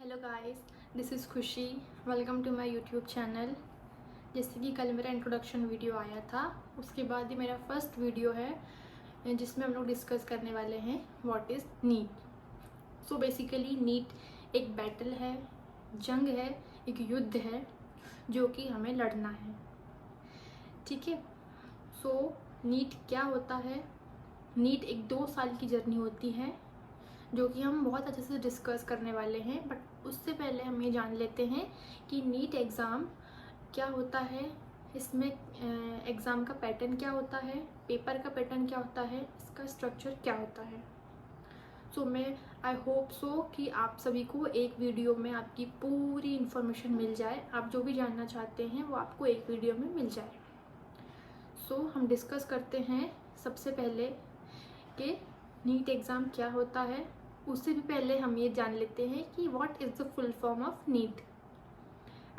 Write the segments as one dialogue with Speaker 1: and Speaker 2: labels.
Speaker 1: Hello guys, this is Khushi. Welcome to my YouTube channel. जैसे कि कल मेरा इंट्रोडक्शन वीडियो आया था, उसके बाद ये मेरा फर्स्ट वीडियो है जिसमें हम लोग डिस्कस करने वाले हैं what is NEET. So basically NEET एक बैटल है, जंग है, एक युद्ध है जो कि हमें लड़ना है। ठीक है। सो नीट क्या होता है? नीट एक 2 साल की जर्नी होती है जो कि हम बहुत अच्छे से डिस्कस करने वाले हैं। बट उससे पहले हम ये जान लेते हैं कि नीट एग्ज़ाम क्या होता है, इसमें एग्ज़ाम का पैटर्न क्या होता है, पेपर का पैटर्न क्या होता है, इसका स्ट्रक्चर क्या होता है। सो मैं आई होप सो कि आप सभी को एक वीडियो में आपकी पूरी इन्फॉर्मेशन मिल जाए। आप जो भी जानना चाहते हैं वो आपको एक वीडियो में मिल जाए। सो हम डिस्कस करते हैं सबसे पहले कि नीट एग्ज़ाम क्या होता है। उससे भी पहले हम ये जान लेते हैं कि what is the full form of NEET.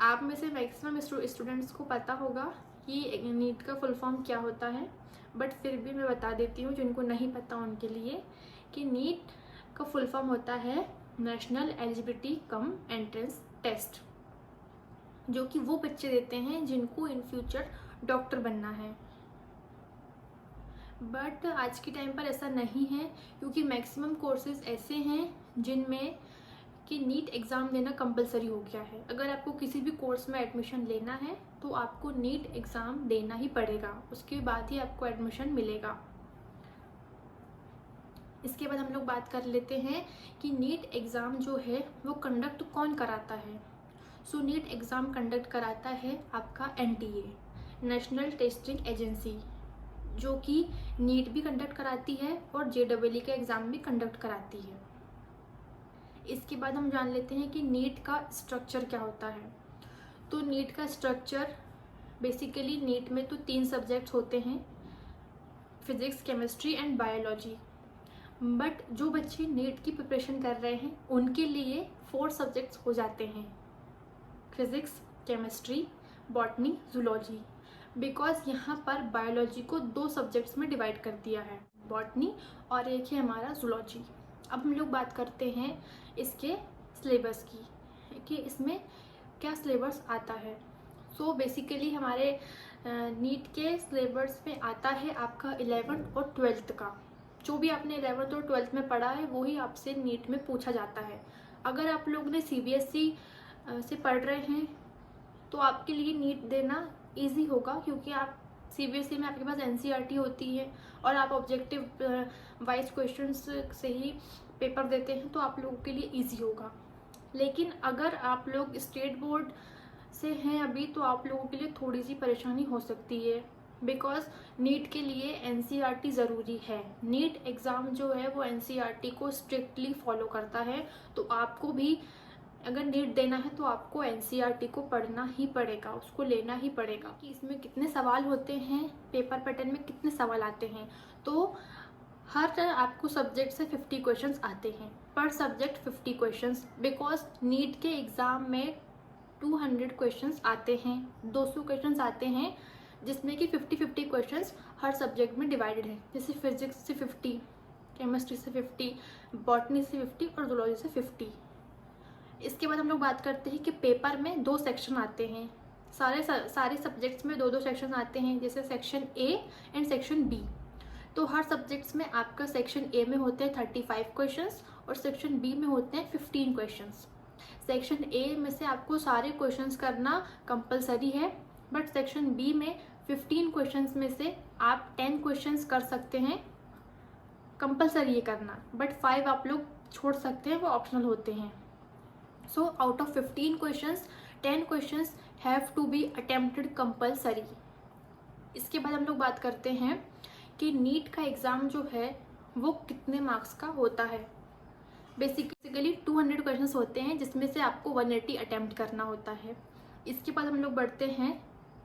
Speaker 1: आप में से मैक्सिमम स्टूडेंट्स को पता होगा कि नीट का फुल फॉर्म क्या होता है, बट फिर भी मैं बता देती हूँ जिनको नहीं पता उनके लिए कि नीट का फुल फॉर्म होता है national eligibility cum entrance test, जो कि वो बच्चे देते हैं जिनको इन फ्यूचर डॉक्टर बनना है। बट आज के टाइम पर ऐसा नहीं है, क्योंकि मैक्सिमम कोर्सेज ऐसे हैं जिनमें कि नीट एग्ज़ाम देना कंपलसरी हो गया है। अगर आपको किसी भी कोर्स में एडमिशन लेना है तो आपको नीट एग्ज़ाम देना ही पड़ेगा, उसके बाद ही आपको एडमिशन मिलेगा। इसके बाद हम लोग बात कर लेते हैं कि नीट एग्ज़ाम जो है वो कंडक्ट कौन कराता है। सो नीट एग्ज़ाम कंडक्ट कराता है आपका NTA, नेशनल टेस्टिंग एजेंसी, जो कि नीट भी कंडक्ट कराती है और JEE का एग्ज़ाम भी कंडक्ट कराती है। इसके बाद हम जान लेते हैं कि नीट का स्ट्रक्चर क्या होता है। तो नीट का स्ट्रक्चर बेसिकली नीट में तो 3 सब्जेक्ट्स होते हैं, physics, chemistry and biology. But जो बच्चे नीट की प्रिपरेशन कर रहे हैं उनके लिए 4 सब्जेक्ट्स हो जाते हैं, physics, chemistry, botany, zoology. Because यहाँ पर बायोलॉजी को 2 सब्जेक्ट्स में डिवाइड कर दिया है, बॉटनी और एक है हमारा जूलॉजी। अब हम लोग बात करते हैं इसके सिलेबस की कि इसमें क्या सिलेबस आता है। सो बेसिकली हमारे नीट के सिलेबस में आता है आपका 11th और 12th का। जो भी आपने 11th और 12th में पढ़ा है वही आपसे नीट में पूछा जाता है। अगर आप लोग ने CBSE से पढ़ रहे हैं तो आपके लिए नीट देना इजी होगा, क्योंकि आप CBSE में आपके पास NCERT होती है और आप ऑब्जेक्टिव वाइज क्वेश्चंस से ही पेपर देते हैं, तो आप लोगों के लिए इजी होगा। लेकिन अगर आप लोग स्टेट बोर्ड से हैं अभी तो आप लोगों के लिए थोड़ी सी परेशानी हो सकती है, बिकॉज नीट के लिए NCERT ज़रूरी है। नीट एग्ज़ाम जो है वो NCERT को स्ट्रिक्टली फॉलो करता है। तो आपको भी अगर नीट देना है तो आपको NCERT को पढ़ना ही पड़ेगा, उसको लेना ही पड़ेगा। कि इसमें कितने सवाल होते हैं, पेपर पैटर्न में कितने सवाल आते हैं। तो हर आपको सब्जेक्ट से 50 क्वेश्चंस आते हैं, पर सब्जेक्ट 50 क्वेश्चंस। बिकॉज नीट के एग्ज़ाम में 200 क्वेश्चंस आते हैं, 200 क्वेश्चंस आते हैं, जिसमें कि 50-50 क्वेश्चंस हर सब्जेक्ट में डिवाइडेड है। जैसे फिजिक्स से 50, केमिस्ट्री से 50, बॉटनी से 50 और जूलॉजी से 50। इसके बाद हम लोग बात करते हैं कि पेपर में 2 सेक्शन आते हैं, सारे सब्जेक्ट्स में 2-2 सेक्शन आते हैं, जैसे section A and section B। तो हर सब्जेक्ट्स में आपका सेक्शन A में होते हैं 35 क्वेश्चंस और सेक्शन B में होते हैं 15 क्वेश्चंस। सेक्शन A में से आपको सारे क्वेश्चंस करना कंपलसरी है, बट सेक्शन B में 15 क्वेश्चंस में से आप 10 क्वेश्चंस कर सकते हैं, कंपलसरी ये करना, बट 5 आप लोग छोड़ सकते हैं, वो ऑप्शनल होते हैं। So out of 15 questions, 10 questions have to be attempted compulsory। इसके बाद हम लोग बात करते हैं कि नीट का एग्ज़ाम जो है वो कितने मार्क्स का होता है। बेसिकली 200 क्वेश्चंस होते हैं, जिसमें से आपको 180 अटैम्प्ट करना होता है। इसके बाद हम लोग बढ़ते हैं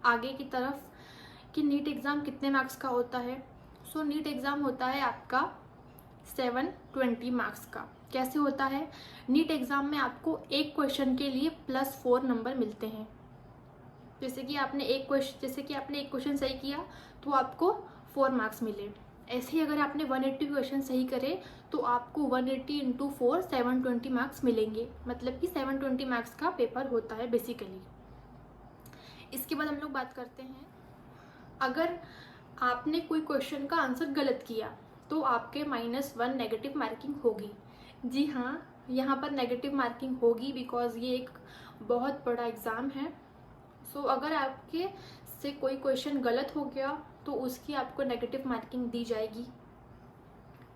Speaker 1: आगे की तरफ कि नीट एग्ज़ाम कितने मार्क्स का होता है। सो नीट एग्ज़ाम होता है आपका 720 मार्क्स का। कैसे होता है? नीट एग्ज़ाम में आपको एक क्वेश्चन के लिए +4 नंबर मिलते हैं। जैसे कि आपने एक क्वेश्चन सही किया तो आपको 4 मार्क्स मिले। ऐसे ही अगर आपने 180 क्वेश्चन सही करे तो आपको 180 इंटू 4 720 मार्क्स मिलेंगे, मतलब कि 720 मार्क्स का पेपर होता है बेसिकली। इसके बाद हम लोग बात करते हैं, अगर आपने कोई क्वेश्चन का आंसर गलत किया तो आपके -1 नेगेटिव मार्किंग होगी। जी हाँ, यहाँ पर नेगेटिव मार्किंग होगी बिकॉज ये एक बहुत बड़ा एग्ज़ाम है। सो अगर आपके से कोई क्वेश्चन गलत हो गया तो उसकी आपको नेगेटिव मार्किंग दी जाएगी।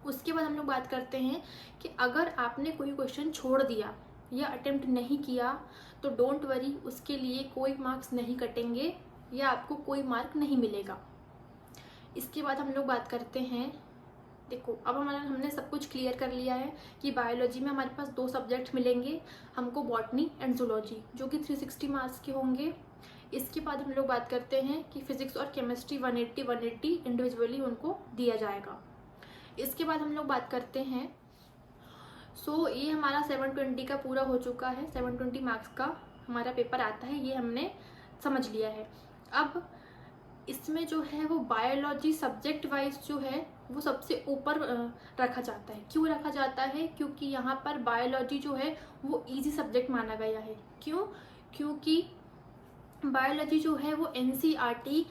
Speaker 1: उसके बाद हम लोग बात करते हैं कि अगर आपने कोई क्वेश्चन छोड़ दिया या अटेम्प्ट नहीं किया तो डोंट वरी, उसके लिए कोई मार्क्स नहीं कटेंगे या आपको कोई मार्क नहीं मिलेगा। इसके बाद हम लोग बात करते हैं, देखो अब हमने सब कुछ क्लियर कर लिया है कि बायोलॉजी में हमारे पास 2 सब्जेक्ट मिलेंगे हमको, बॉटनी एंड जूलॉजी, जो कि 360 मार्क्स के होंगे। इसके बाद हम लोग बात करते हैं कि फिजिक्स और केमिस्ट्री 180 इंडिविजुअली उनको दिया जाएगा। इसके बाद हम लोग बात करते हैं, सो ये हमारा 720 का पूरा हो चुका है, 720 मार्क्स का हमारा पेपर आता है, ये हमने समझ लिया है। अब इसमें जो है वो बायोलॉजी सब्जेक्ट वाइज जो है वो सबसे ऊपर रखा जाता है। क्यों रखा जाता है? क्योंकि यहाँ पर बायोलॉजी जो है वो इजी सब्जेक्ट माना गया है। क्यों? क्योंकि बायोलॉजी जो है वो एनसीईआरटी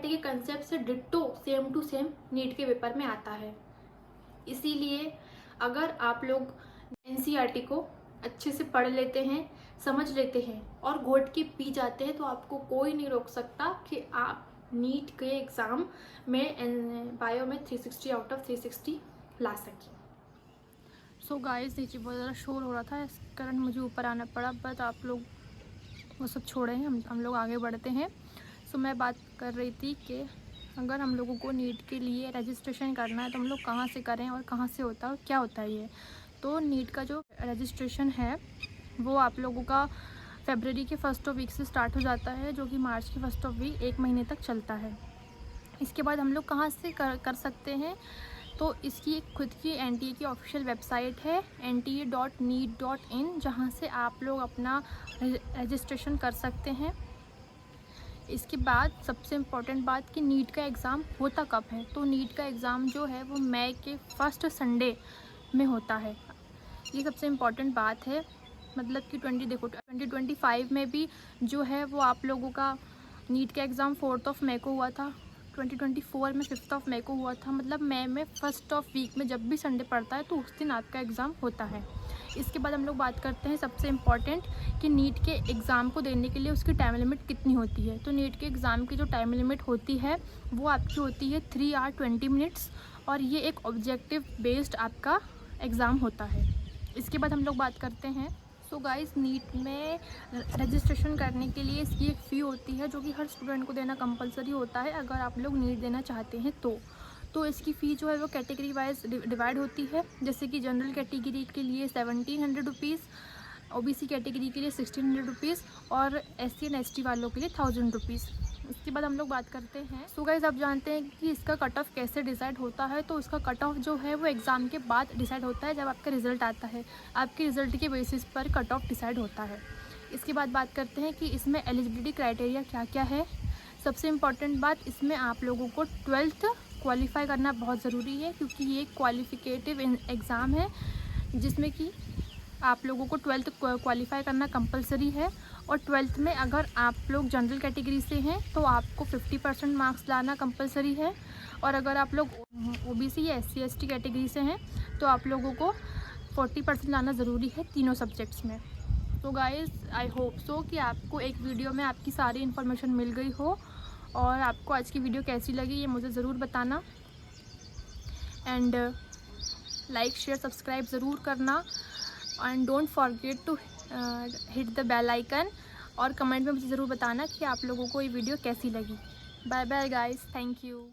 Speaker 1: के कंसेप्ट से ditto same to same NEET के पेपर में आता है। इसीलिए अगर आप लोग एनसीईआरटी को अच्छे से पढ़ लेते हैं, समझ लेते हैं और घोट के पी जाते हैं तो आपको कोई नहीं रोक सकता कि आप नीट के एग्ज़ाम में बायो में 360 आउट ऑफ 360 ला सकें। सो गाइस, नीचे बहुत ज़्यादा शोर हो रहा था, इस कारण मुझे ऊपर आना पड़ा, बट आप लोग वो सब छोड़े हैं, हम लोग आगे बढ़ते हैं। सो मैं बात कर रही थी कि अगर हम लोगों को नीट के लिए रजिस्ट्रेशन करना है तो हम लोग कहाँ से करें और कहाँ से होता है और क्या होता है ये। तो नीट का जो रजिस्ट्रेशन है वो आप लोगों का फरवरी के फर्स्ट ऑफ वीक से स्टार्ट हो जाता है, जो कि मार्च के फर्स्ट ऑफ वीक 1 महीने तक चलता है। इसके बाद हम लोग कहाँ से कर सकते हैं, तो इसकी एक खुद की एनटीए की ऑफिशियल वेबसाइट है nta.neet.in, जहाँ से आप लोग अपना रजिस्ट्रेशन कर सकते हैं। इसके बाद सबसे इम्पॉर्टेंट बात कि नीट का एग्ज़ाम होता कब है, तो नीट का एग्ज़ाम जो है वो मई के फर्स्ट संडे में होता है। ये सबसे इम्पॉर्टेंट बात है, मतलब कि 2025 में भी जो है वो आप लोगों का नीट का एग्ज़ाम 4 मई को हुआ था, 2024 में 5 मई को हुआ था, मतलब मई में फर्स्ट ऑफ वीक में जब भी संडे पड़ता है तो उस दिन आपका एग्ज़ाम होता है। इसके बाद हम लोग बात करते हैं सबसे इम्पॉर्टेंट कि नीट के एग्ज़ाम को देने के लिए उसकी टाइम लिमिट कितनी होती है। तो नीट के एग्ज़ाम की जो टाइम लिमिट होती है वो आपकी होती है 3 आवर 20 मिनट्स, और ये एक ऑब्जेक्टिव बेस्ड आपका एग्ज़ाम होता है। इसके बाद हम लोग बात करते हैं, सो गाइस, नीट में रजिस्ट्रेशन करने के लिए इसकी एक फ़ी होती है जो कि हर स्टूडेंट को देना कंपलसरी होता है अगर आप लोग नीट देना चाहते हैं तो इसकी फ़ी जो है वो कैटेगरी वाइज डिवाइड होती है। जैसे कि जनरल कैटेगरी के लिए 1700 रुपीज़, ओबीसी कैटेगरी के लिए 1600 रुपीज़ और SC एंड ST वालों के लिए 1000 रुपीज़। इसके बाद हम लोग बात करते हैं, सो गाइस, आप जानते हैं कि इसका कट ऑफ कैसे डिसाइड होता है। तो इसका कट ऑफ जो है वो एग्ज़ाम के बाद डिसाइड होता है, जब आपका रिज़ल्ट आता है, आपके रिज़ल्ट के बेसिस पर कट ऑफ डिसाइड होता है। इसके बाद बात करते हैं कि इसमें एलिजिबिलिटी क्राइटेरिया क्या क्या है। सबसे इम्पॉर्टेंट बात, इसमें आप लोगों को 12th क्वालिफाई करना बहुत ज़रूरी है, क्योंकि ये क्वालिफिकेटिव एग्ज़ाम है जिसमें कि आप लोगों को 12th क्वालिफाई करना कंपलसरी है। और 12th में अगर आप लोग जनरल कैटेगरी से हैं तो आपको 50% मार्क्स लाना कंपलसरी है, और अगर आप लोग ओबीसी या SC ST कैटेगरी से हैं तो आप लोगों को 40% लाना ज़रूरी है तीनों सब्जेक्ट्स में। तो गाइज़, आई होप सो कि आपको एक वीडियो में आपकी सारी इन्फॉर्मेशन मिल गई हो, और आपको आज की वीडियो कैसी लगी ये मुझे ज़रूर बताना। एंड लाइक शेयर सब्सक्राइब ज़रूर करना, and don't forget to hit the bell icon, और कमेंट में मुझे ज़रूर बताना कि आप लोगों को ये वीडियो कैसी लगी। Bye bye guys, thank you.